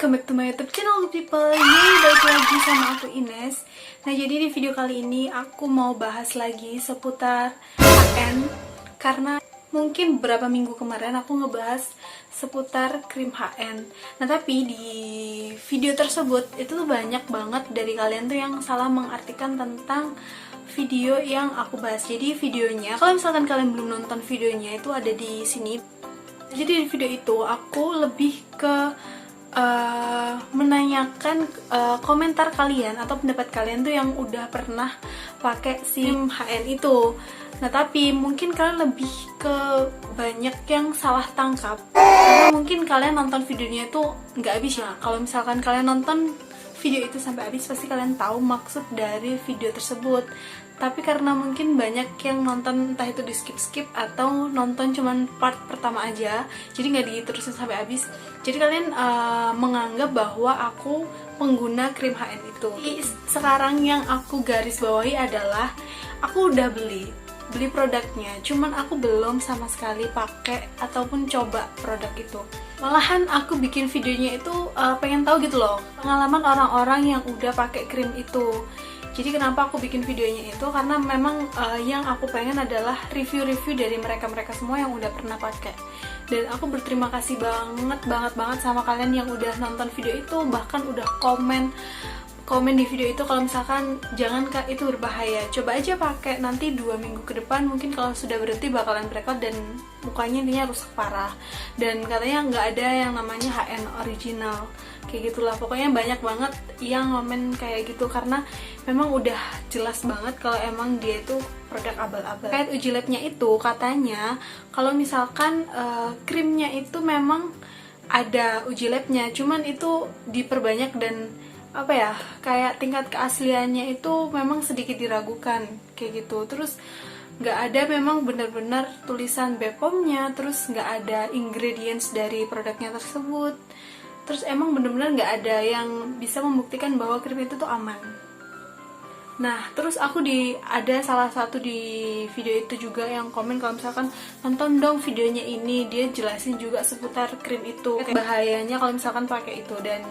welcome back to my YouTube channel people. Yeay, balik lagi sama aku Ines. Nah, jadi di video kali ini aku mau bahas lagi seputar HN. Karena mungkin beberapa minggu kemarin aku ngebahas seputar krim HN. Nah, tapi di video tersebut itu tuh banyak banget dari kalian tuh yang salah mengartikan tentang video yang aku bahas. Jadi videonya, kalau misalkan kalian belum nonton videonya, itu ada di sini. Jadi di video itu aku lebih ke menanyakan komentar kalian atau pendapat kalian tuh yang udah pernah pakai SIM HN itu. Nah, tapi mungkin kalian lebih ke banyak yang salah tangkap karena mungkin kalian nonton videonya itu nggak habis ya. Kalau misalkan kalian nonton video itu sampai habis, pasti kalian tahu maksud dari video tersebut. Tapi karena mungkin banyak yang nonton entah itu di skip-skip atau nonton cuman part pertama aja, jadi nggak diterusin sampai habis. Jadi kalian menganggap bahwa aku pengguna krim HN itu. Sekarang yang aku garis bawahi adalah aku udah beli produknya, cuman aku belum sama sekali pakai ataupun coba produk itu. Malahan aku bikin videonya itu pengen tahu gitu loh pengalaman orang-orang yang udah pakai krim itu. Jadi kenapa aku bikin videonya itu, karena memang yang aku pengen adalah review-review dari mereka-mereka semua yang udah pernah pakai. Dan aku berterima kasih banget sama kalian yang udah nonton video itu, bahkan udah komen di video itu kalau misalkan jangan Kak, itu berbahaya, coba aja pakai, nanti 2 minggu ke depan mungkin kalau sudah berhenti bakalan breakout dan mukanya intinya rusak parah. Dan katanya nggak ada yang namanya HN original, kayak gitulah. Pokoknya banyak banget yang komen kayak gitu karena memang udah jelas banget kalau emang dia itu produk abal-abal. Kayak uji labnya itu katanya kalau misalkan krimnya itu memang ada uji labnya, cuman itu diperbanyak dan apa ya, kayak tingkat keasliannya itu memang sedikit diragukan kayak gitu. Terus nggak ada memang benar-benar tulisan BPOM-nya, terus nggak ada ingredients dari produknya tersebut, terus emang benar-benar nggak ada yang bisa membuktikan bahwa krim itu tuh aman. Nah, terus aku ada salah satu di video itu juga yang komen kalau misalkan nonton dong videonya ini, dia jelasin juga seputar krim itu, bahayanya kalau misalkan pakai itu. Dan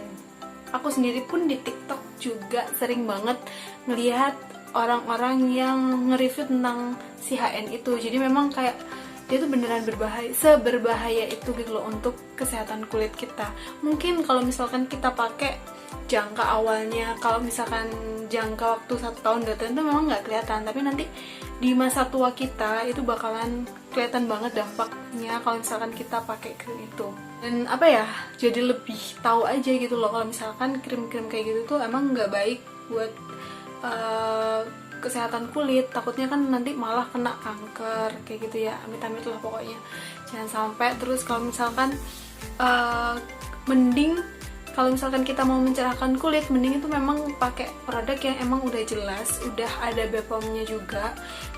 aku sendiri pun di TikTok juga sering banget ngelihat orang-orang yang nge-review tentang si HN itu. Jadi memang kayak dia tuh beneran berbahaya, seberbahaya itu gitu loh untuk kesehatan kulit kita. Mungkin kalau misalkan kita pakai jangka awalnya, kalau misalkan jangka waktu 1 tahun 2 tahun itu memang nggak kelihatan, tapi nanti di masa tua kita itu bakalan kelihatan banget dampaknya kalau misalkan kita pakai krim itu. Dan apa ya, jadi lebih tahu aja gitu loh kalau misalkan krim-krim kayak gitu tuh emang nggak baik buat kesehatan kulit. Takutnya kan nanti malah kena kanker kayak gitu ya, amit-amit lah pokoknya jangan sampai. Terus kalau misalkan mending kalau misalkan kita mau mencerahkan kulit, mending itu memang pakai produk yang emang udah jelas, udah ada BPOM-nya juga,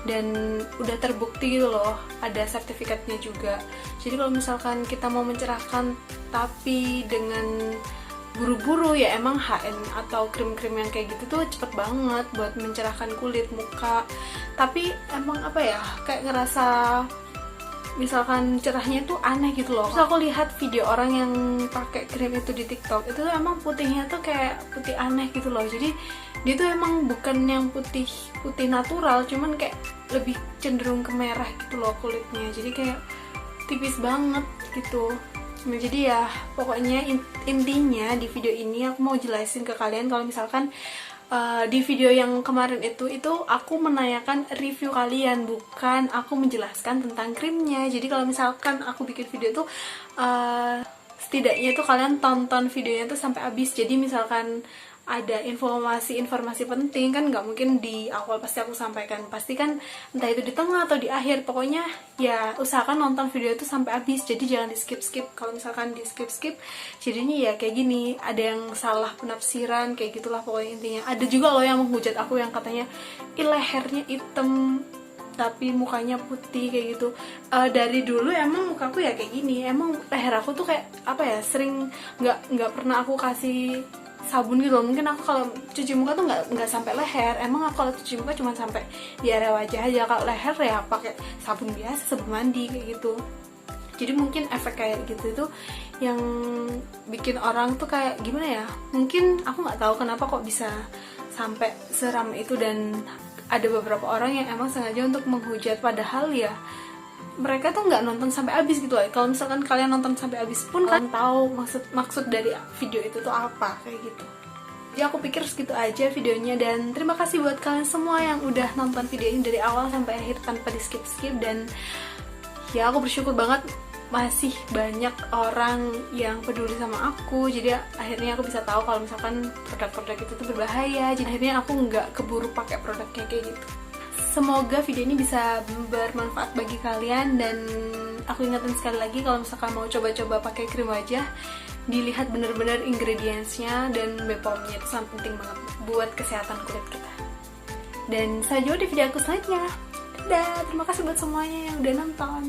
dan udah terbukti gitu loh, ada sertifikatnya juga. Jadi kalau misalkan kita mau mencerahkan tapi dengan buru-buru, ya emang HN atau krim-krim yang kayak gitu tuh cepet banget buat mencerahkan kulit, muka. Tapi emang apa ya, kayak ngerasa misalkan cerahnya tuh aneh gitu loh. Terus aku lihat video orang yang pakai krim itu di TikTok, itu tuh emang putihnya tuh kayak putih aneh gitu loh. Jadi dia tuh emang bukan yang putih natural, cuman kayak lebih cenderung ke merah gitu loh kulitnya. Jadi kayak tipis banget gitu. Nah, jadi ya pokoknya intinya di video ini aku mau jelasin ke kalian kalau misalkan di video yang kemarin itu aku menanyakan review kalian, bukan aku menjelaskan tentang krimnya. Jadi kalau misalkan aku bikin video itu setidaknya itu kalian tonton videonya tuh sampai habis. Jadi misalkan ada informasi penting kan nggak mungkin di awal pasti aku sampaikan, pasti kan entah itu di tengah atau di akhir. Pokoknya ya usahakan nonton video itu sampai habis, jadi jangan di skip. Kalau misalkan di skip jadinya ya kayak gini, ada yang salah penafsiran kayak gitulah pokoknya intinya. Ada juga loh yang menghujat aku yang katanya lehernya hitam tapi mukanya putih kayak gitu. Dari dulu emang mukaku ya kayak gini, emang leher aku tuh kayak apa ya, sering nggak pernah aku kasih sabun gitu loh. Mungkin aku kalau cuci muka tuh nggak sampai leher. Emang aku kalau cuci muka cuma sampai di area wajah aja. Kalau leher ya pakai sabun biasa, sabun mandi kayak gitu. Jadi mungkin efek kayak gitu itu yang bikin orang tuh kayak gimana ya, mungkin aku nggak tahu kenapa kok bisa sampai seram itu, dan ada beberapa orang yang emang sengaja untuk menghujat, padahal ya mereka tuh nggak nonton sampai habis gitu loh. Kalau misalkan kalian nonton sampai habis pun kalian tahu maksud dari video itu tuh apa, kayak gitu. Jadi aku pikir segitu aja videonya, dan terima kasih buat kalian semua yang udah nonton video ini dari awal sampai akhir tanpa di skip-skip. Dan ya aku bersyukur banget masih banyak orang yang peduli sama aku, jadi akhirnya aku bisa tahu kalau misalkan produk-produk itu tuh berbahaya. Jadi akhirnya aku nggak keburu pakai produknya kayak gitu. Semoga video ini bisa bermanfaat bagi kalian, dan aku ingetin sekali lagi kalau misalkan mau coba-coba pakai krim wajah, dilihat bener-bener ingredientsnya dan BPOM-nya, itu sangat penting banget buat kesehatan kulit kita. Dan sampai jumpa di video aku selanjutnya. Dadah, terima kasih buat semuanya yang udah nonton.